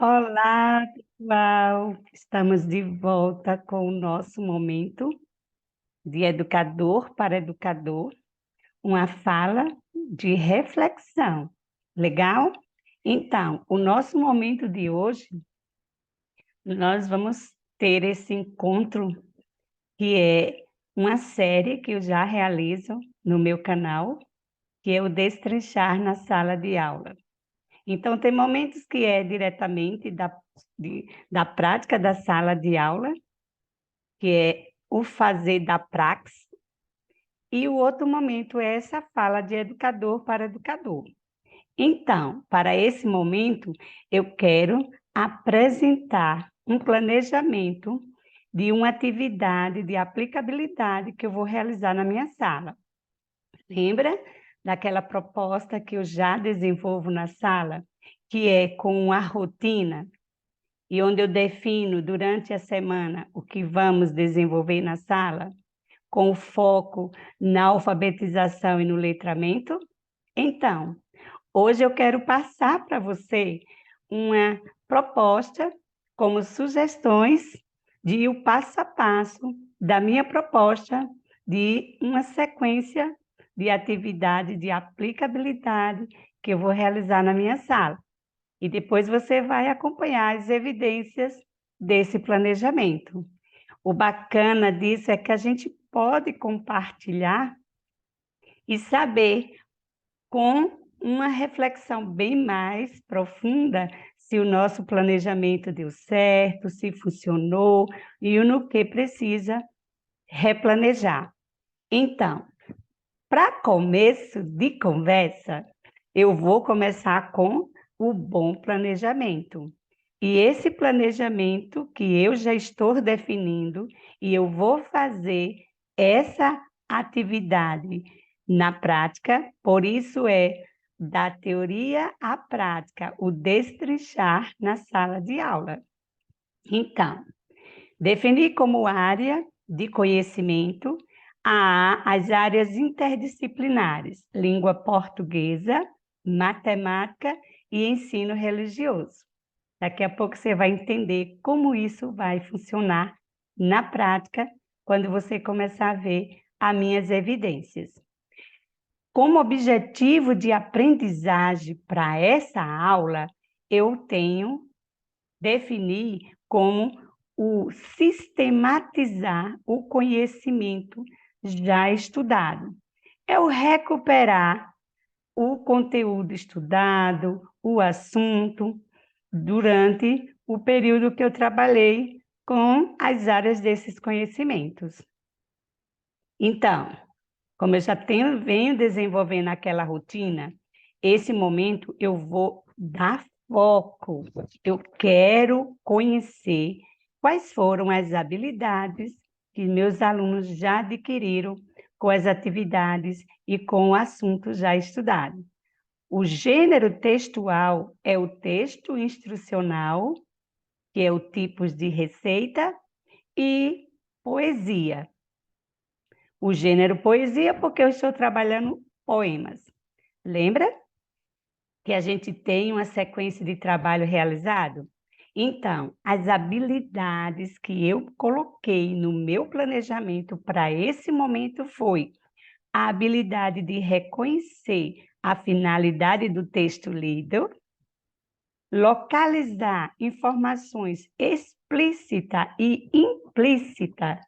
Olá, pessoal! Estamos de volta com o nosso momento de educador para educador, uma fala de reflexão. Legal? Então, o nosso momento de hoje, nós vamos ter esse encontro que é uma série que eu já realizo no meu canal, que é o Destrinchar na Sala de Aula. Então, tem momentos que é diretamente da prática da sala de aula, que é o fazer da praxe, e o outro momento é essa fala de educador para educador. Então, para esse momento, eu quero apresentar um planejamento de uma atividade de aplicabilidade que eu vou realizar na minha sala. Lembra daquela proposta que eu já desenvolvo na sala, que é com a rotina, e onde eu defino durante a semana o que vamos desenvolver na sala, com foco na alfabetização e no letramento? Então, hoje eu quero passar para você uma proposta como sugestões de o passo a passo da minha proposta de uma sequência de atividade de aplicabilidade que eu vou realizar na minha sala. E depois você vai acompanhar as evidências desse planejamento. O bacana disso é que a gente pode compartilhar e saber, com uma reflexão bem mais profunda, se o nosso planejamento deu certo, se funcionou e no que precisa replanejar. Então, para começo de conversa, eu vou começar com o bom planejamento. E esse planejamento que eu já estou definindo, e eu vou fazer essa atividade na prática, por isso é da teoria à prática, o destrinchar na sala de aula. Então, definir como área de conhecimento as áreas interdisciplinares, língua portuguesa, matemática e ensino religioso. Daqui a pouco você vai entender como isso vai funcionar na prática, quando você começar a ver as minhas evidências. Como objetivo de aprendizagem para essa aula, eu tenho definir como o sistematizar o conhecimento já estudado. É o recuperar o conteúdo estudado, o assunto, durante o período que eu trabalhei com as áreas desses conhecimentos. Então, como eu já venho desenvolvendo aquela rotina, esse momento eu vou dar foco. Eu quero conhecer quais foram as habilidades que meus alunos já adquiriram com as atividades e com o assunto já estudado. O gênero textual é o texto instrucional, que é o tipo de receita, e poesia. O gênero poesia, porque eu estou trabalhando poemas. Lembra que a gente tem uma sequência de trabalho realizado? Então, as habilidades que eu coloquei no meu planejamento para esse momento foi a habilidade de reconhecer a finalidade do texto lido, localizar informações explícita e implícita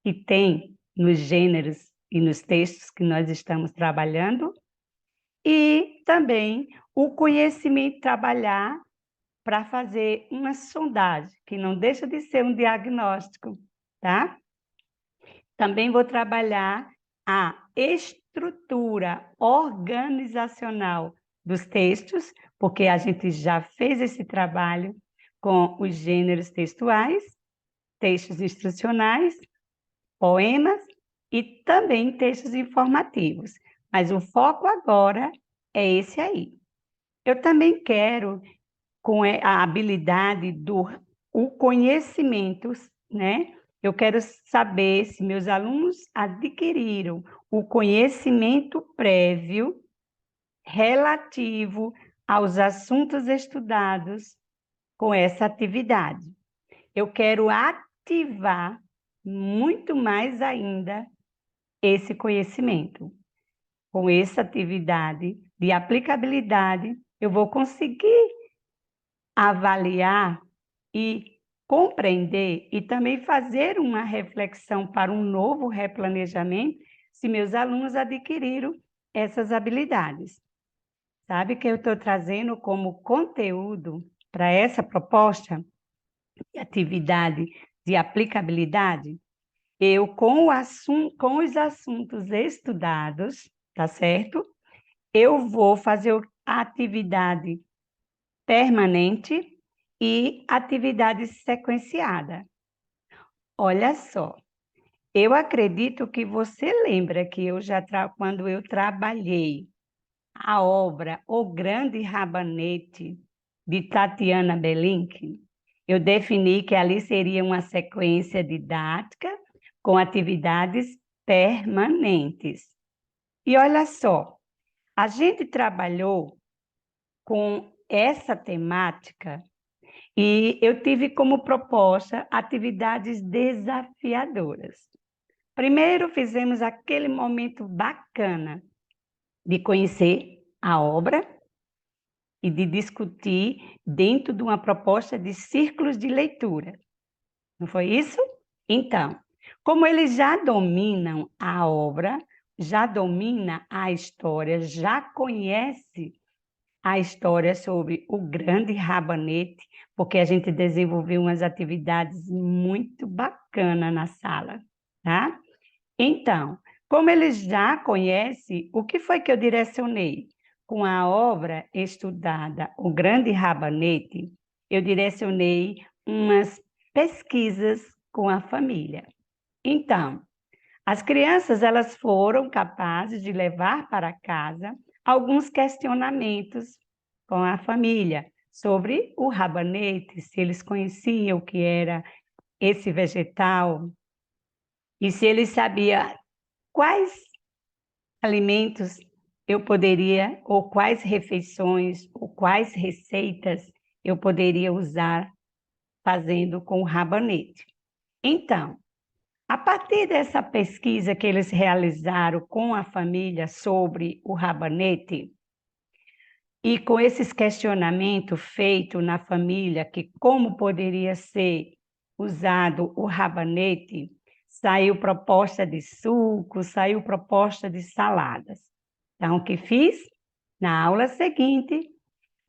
que tem nos gêneros e nos textos que nós estamos trabalhando, e também o conhecimento trabalhar para fazer uma sondagem, que não deixa de ser um diagnóstico, tá? Também vou trabalhar a estrutura organizacional dos textos, porque a gente já fez esse trabalho com os gêneros textuais, textos instrucionais, poemas e também textos informativos. Mas o foco agora é esse aí. Eu também quero, com a habilidade do o conhecimento, né? Eu quero saber se meus alunos adquiriram o conhecimento prévio relativo aos assuntos estudados com essa atividade. Eu quero ativar muito mais ainda esse conhecimento. Com essa atividade de aplicabilidade, eu vou conseguir avaliar e compreender e também fazer uma reflexão para um novo replanejamento se meus alunos adquiriram essas habilidades. Sabe que eu estou trazendo como conteúdo para essa proposta de atividade de aplicabilidade? Eu, com os assuntos estudados, tá certo? Eu vou fazer a atividade permanente e atividade sequenciada. Olha só, eu acredito que você lembra que quando eu trabalhei a obra O Grande Rabanete, de Tatiana Belink, eu defini que ali seria uma sequência didática com atividades permanentes. E olha só, a gente trabalhou com essa temática e eu tive como proposta atividades desafiadoras. Primeiro, fizemos aquele momento bacana de conhecer a obra e de discutir dentro de uma proposta de círculos de leitura. Não foi isso? Então, como eles já dominam a obra, já domina a história, já conhece a história sobre o grande rabanete, porque a gente desenvolveu umas atividades muito bacanas na sala, tá? Então, como eles já conhecem, o que foi que eu direcionei? Com a obra estudada, O Grande Rabanete, eu direcionei umas pesquisas com a família. Então, as crianças elas foram capazes de levar para casa alguns questionamentos com a família sobre o rabanete, se eles conheciam o que era esse vegetal e se eles sabiam quais alimentos eu poderia, ou quais refeições, ou quais receitas eu poderia usar fazendo com o rabanete. Então, a partir dessa pesquisa que eles realizaram com a família sobre o rabanete, e com esses questionamentos feitos na família, que como poderia ser usado o rabanete, saiu proposta de suco, saiu proposta de saladas. Então, o que fiz? Na aula seguinte,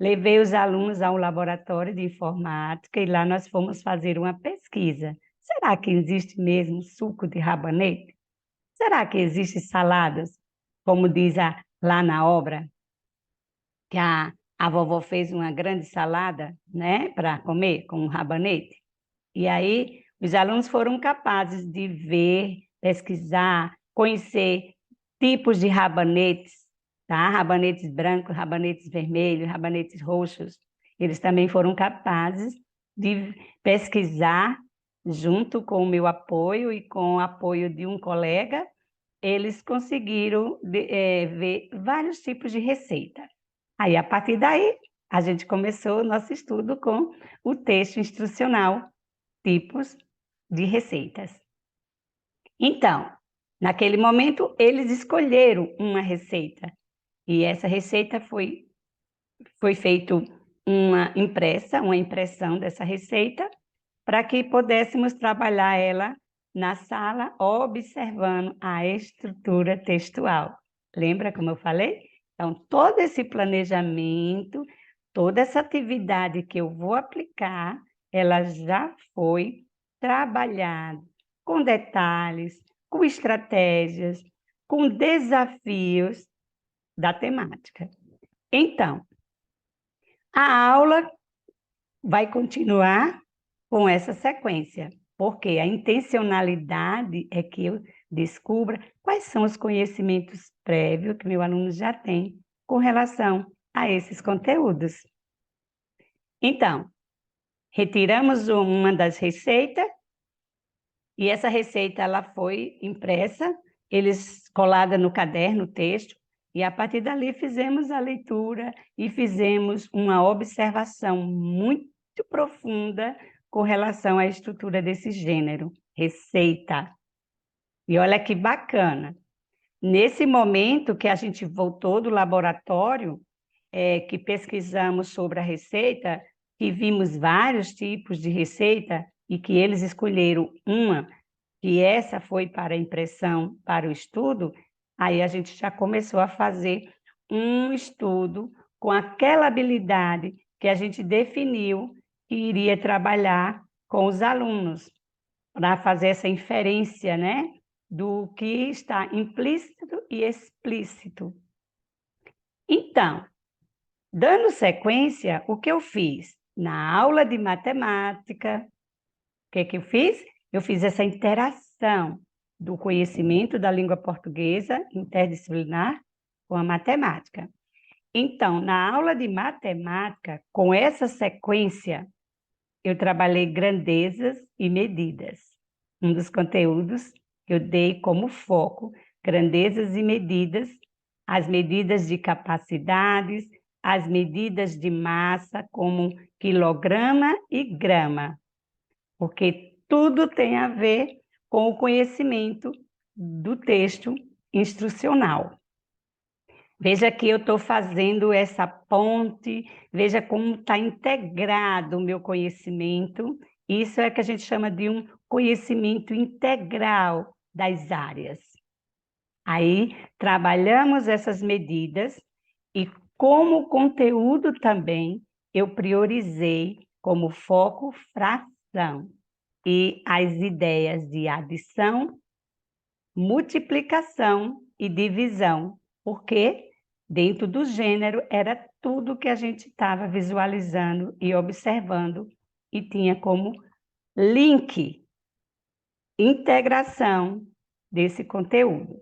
levei os alunos ao laboratório de informática e lá nós fomos fazer uma pesquisa. Será que existe mesmo suco de rabanete? Será que existe saladas, como diz lá na obra, que a vovó fez uma grande salada, né, para comer com um rabanete? E aí os alunos foram capazes de ver, pesquisar, conhecer tipos de rabanetes, tá? Rabanetes brancos, rabanetes vermelhos, rabanetes roxos. Eles também foram capazes de pesquisar junto com o meu apoio e com o apoio de um colega, eles conseguiram ver vários tipos de receita. Aí, a partir daí, a gente começou o nosso estudo com o texto instrucional, tipos de receitas. Então, naquele momento, eles escolheram uma receita, e essa receita foi feita uma impressão dessa receita, para que pudéssemos trabalhar ela na sala, observando a estrutura textual. Lembra como eu falei? Então, todo esse planejamento, toda essa atividade que eu vou aplicar, ela já foi trabalhada com detalhes, com estratégias, com desafios da temática. Então, a aula vai continuar com essa sequência, porque a intencionalidade é que eu descubra quais são os conhecimentos prévios que meu aluno já tem com relação a esses conteúdos. Então, retiramos uma das receitas e essa receita ela foi impressa, eles colada no caderno o texto, e a partir dali fizemos a leitura e fizemos uma observação muito profunda com relação à estrutura desse gênero, receita. E olha que bacana. Nesse momento que a gente voltou do laboratório, que pesquisamos sobre a receita, que vimos vários tipos de receita e que eles escolheram uma, que essa foi para a impressão, para o estudo, aí a gente já começou a fazer um estudo com aquela habilidade que a gente definiu que iria trabalhar com os alunos, para fazer essa inferência, né, do que está implícito e explícito. Então, dando sequência, o que eu fiz? Na aula de matemática, o que eu fiz? Eu fiz essa interação do conhecimento da língua portuguesa interdisciplinar com a matemática. Então, na aula de matemática, com essa sequência, eu trabalhei grandezas e medidas. Um dos conteúdos que eu dei como foco, grandezas e medidas, as medidas de capacidades, as medidas de massa, como quilograma e grama, porque tudo tem a ver com o conhecimento do texto instrucional. Veja que eu estou fazendo essa ponte, veja como está integrado o meu conhecimento. Isso é que a gente chama de um conhecimento integral das áreas. Aí, trabalhamos essas medidas e, como conteúdo também, eu priorizei como foco fração e as ideias de adição, multiplicação e divisão, porque dentro do gênero era tudo que a gente estava visualizando e observando e tinha como link, integração desse conteúdo.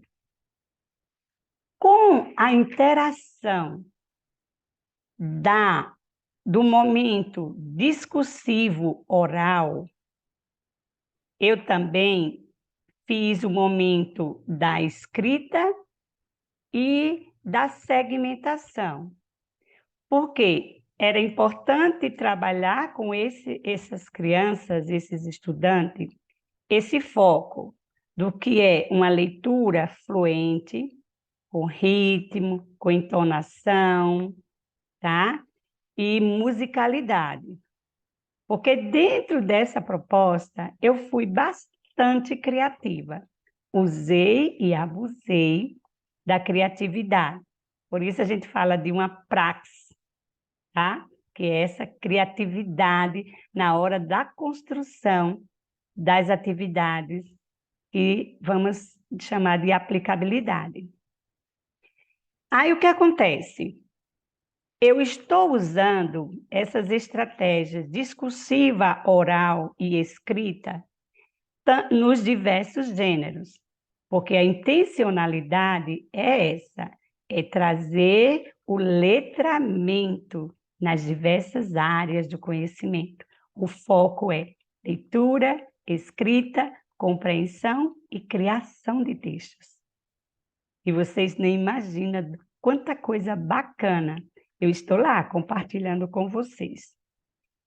Com a interação do momento discursivo oral, eu também fiz o momento da escrita e da segmentação, porque era importante trabalhar com essas crianças, esses estudantes, esse foco do que é uma leitura fluente, com ritmo, com entonação, tá? E musicalidade. Porque dentro dessa proposta eu fui bastante criativa. Usei e abusei da criatividade. Por isso a gente fala de uma praxis, tá? Que é essa criatividade na hora da construção das atividades que vamos chamar de aplicabilidade. Aí o que acontece? Eu estou usando essas estratégias discursiva, oral e escrita nos diversos gêneros, porque a intencionalidade é essa, é trazer o letramento nas diversas áreas do conhecimento. O foco é leitura, escrita, compreensão e criação de textos. E vocês nem imaginam quanta coisa bacana eu estou lá compartilhando com vocês.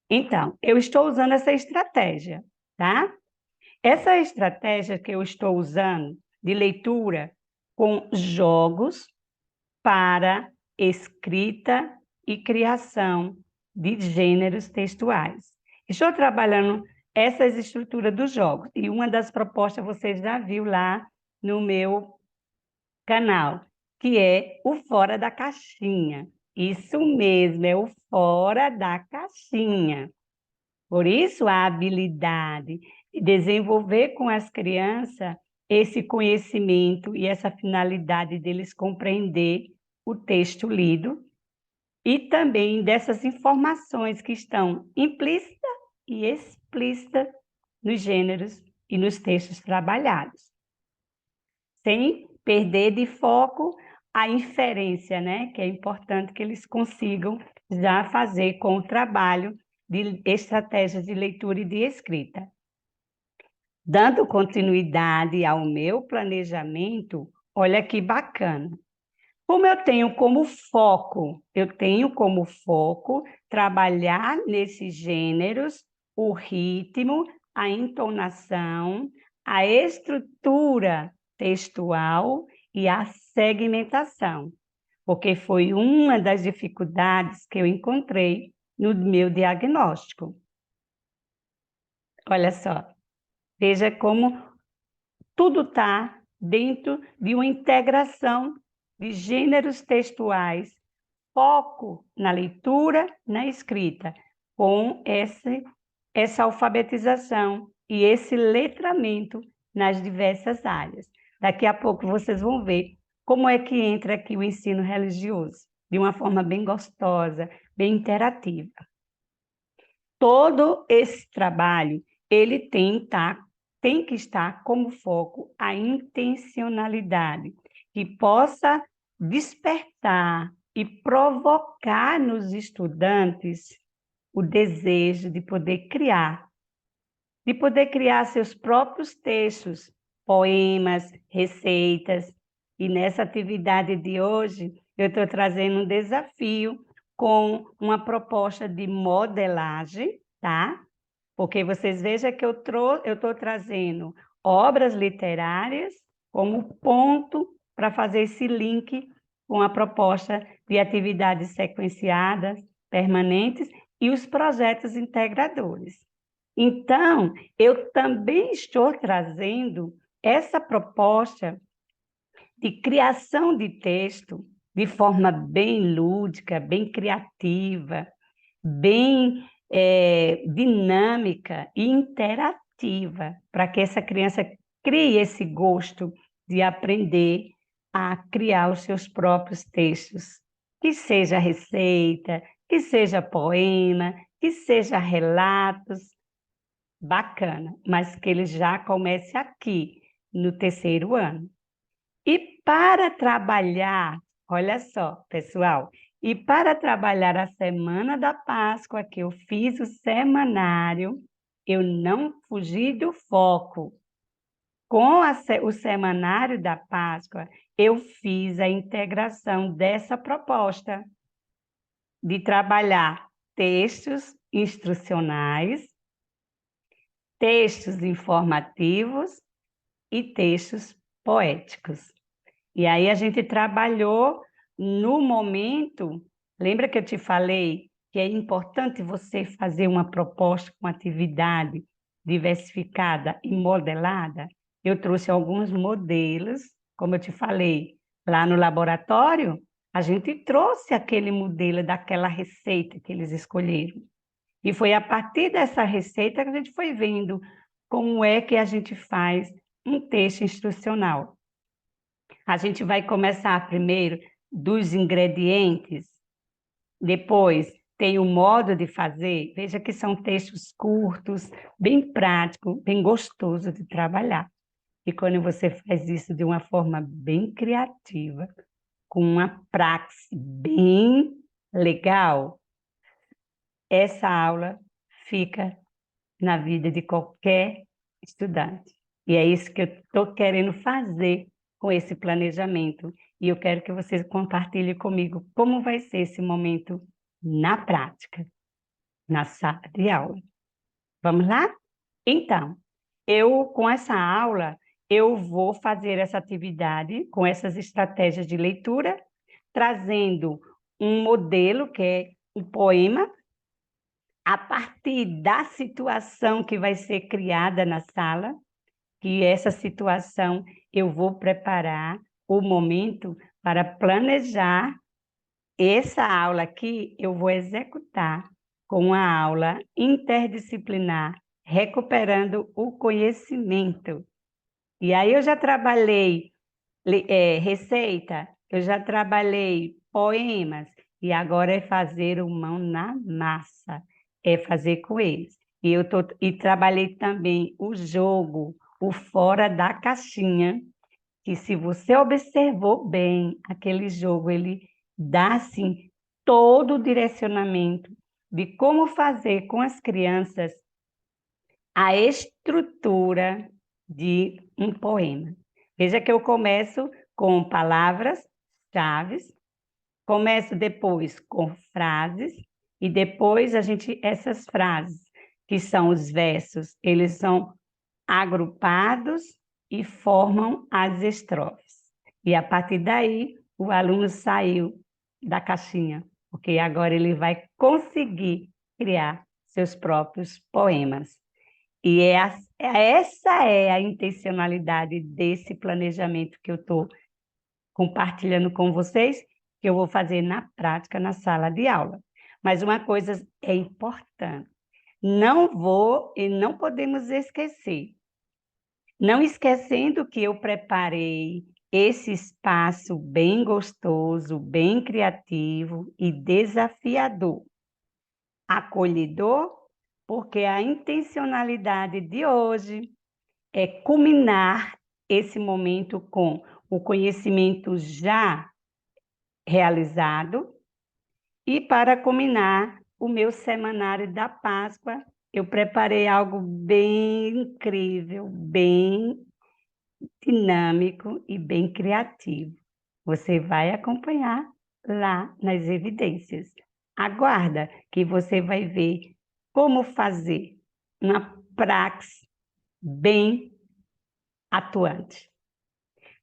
Então, eu estou usando essa estratégia, tá? Essa estratégia que eu estou usando de leitura com jogos para escrita e criação de gêneros textuais. Estou trabalhando essas estruturas dos jogos, e uma das propostas você já viu lá no meu canal, que é o Fora da Caixinha. Isso mesmo, é o Fora da Caixinha. Por isso, a habilidade de desenvolver com as crianças esse conhecimento e essa finalidade deles compreender o texto lido e também dessas informações que estão implícitas e explícitas nos gêneros e nos textos trabalhados, sem perder de foco a inferência, né? Que é importante que eles consigam já fazer com o trabalho de estratégias de leitura e de escrita. Dando continuidade ao meu planejamento, olha que bacana. Como eu tenho como foco trabalhar nesses gêneros o ritmo, a entonação, a estrutura textual e a segmentação, porque foi uma das dificuldades que eu encontrei no meu diagnóstico. Olha só, veja como tudo está dentro de uma integração de gêneros textuais, foco na leitura, na escrita, com essa alfabetização e esse letramento nas diversas áreas. Daqui a pouco vocês vão ver como é que entra aqui o ensino religioso, de uma forma bem gostosa, bem interativa. Todo esse trabalho, ele tem que estar como foco a intencionalidade, que possa despertar e provocar nos estudantes o desejo de poder criar seus próprios textos, poemas, receitas. E nessa atividade de hoje, eu estou trazendo um desafio com uma proposta de modelagem, tá? Porque vocês vejam que eu estou trazendo obras literárias como ponto para fazer esse link com a proposta de atividades sequenciadas, permanentes e os projetos integradores. Então, eu também estou trazendo essa proposta de criação de texto de forma bem lúdica, bem criativa, bem dinâmica e interativa, para que essa criança crie esse gosto de aprender a criar os seus próprios textos, que seja receita, que seja poema, que seja relatos, bacana, mas que ele já comece aqui, no terceiro ano. E para trabalhar, olha só, pessoal, e para trabalhar a Semana da Páscoa, que eu fiz o semanário, eu não fugi do foco. Com o semanário da Páscoa, eu fiz a integração dessa proposta de trabalhar textos instrucionais, textos informativos e textos poéticos. E aí a gente trabalhou no momento, lembra que eu te falei que é importante você fazer uma proposta com atividade diversificada e modelada? Eu trouxe alguns modelos, como eu te falei, lá no laboratório, a gente trouxe aquele modelo daquela receita que eles escolheram. E foi a partir dessa receita que a gente foi vendo como é que a gente faz um texto instrucional. A gente vai começar primeiro dos ingredientes, depois tem o modo de fazer. Veja que são textos curtos, bem práticos, bem gostoso de trabalhar. E quando você faz isso de uma forma bem criativa, com uma praxe bem legal, essa aula fica na vida de qualquer estudante. E é isso que eu estou querendo fazer com esse planejamento. E eu quero que vocês compartilhem comigo como vai ser esse momento na prática, na sala de aula. Vamos lá? Então, com essa aula, eu vou fazer essa atividade com essas estratégias de leitura, trazendo um modelo que é um poema a partir da situação que vai ser criada na sala, que essa situação eu vou preparar o momento para planejar essa aula aqui, eu vou executar com a aula interdisciplinar, recuperando o conhecimento. E aí eu já trabalhei receita, eu já trabalhei poemas, e agora é fazer o mão na massa, é fazer com eles. E trabalhei também o jogo, o fora da caixinha, que se você observou bem, aquele jogo, ele dá, assim, todo o direcionamento de como fazer com as crianças a estrutura de um poema. Veja que eu começo com palavras palavras-chave. Começo depois com frases e depois essas frases, que são os versos, eles são agrupados e formam as estrofes. E a partir daí, o aluno saiu da caixinha, porque agora ele vai conseguir criar seus próprios poemas. E essa é a intencionalidade desse planejamento que eu estou compartilhando com vocês, que eu vou fazer na prática na sala de aula. Mas uma coisa é importante, não podemos esquecer, não esquecendo que eu preparei esse espaço bem gostoso, bem criativo e desafiador, acolhedor, porque a intencionalidade de hoje é culminar esse momento com o conhecimento já realizado e para culminar o meu semanário da Páscoa, eu preparei algo bem incrível, bem dinâmico e bem criativo. Você vai acompanhar lá nas evidências. Aguarda que você vai ver como fazer uma praxe bem atuante.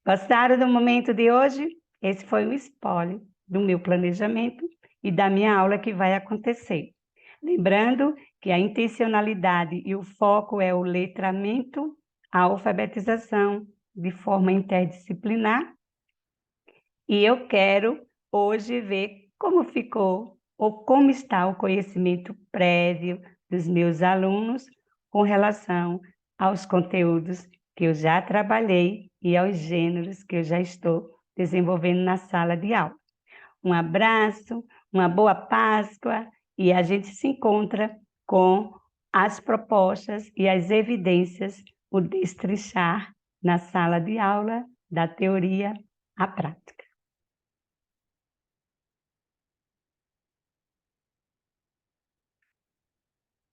Gostaram do momento de hoje? Esse foi um spoiler do meu planejamento e da minha aula que vai acontecer. Lembrando que a intencionalidade e o foco é o letramento, a alfabetização de forma interdisciplinar. E eu quero hoje ver como ficou ou como está o conhecimento prévio dos meus alunos com relação aos conteúdos que eu já trabalhei e aos gêneros que eu já estou desenvolvendo na sala de aula. Um abraço, uma boa Páscoa e a gente se encontra com as propostas e as evidências, o destrinchar na sala de aula da teoria à prática.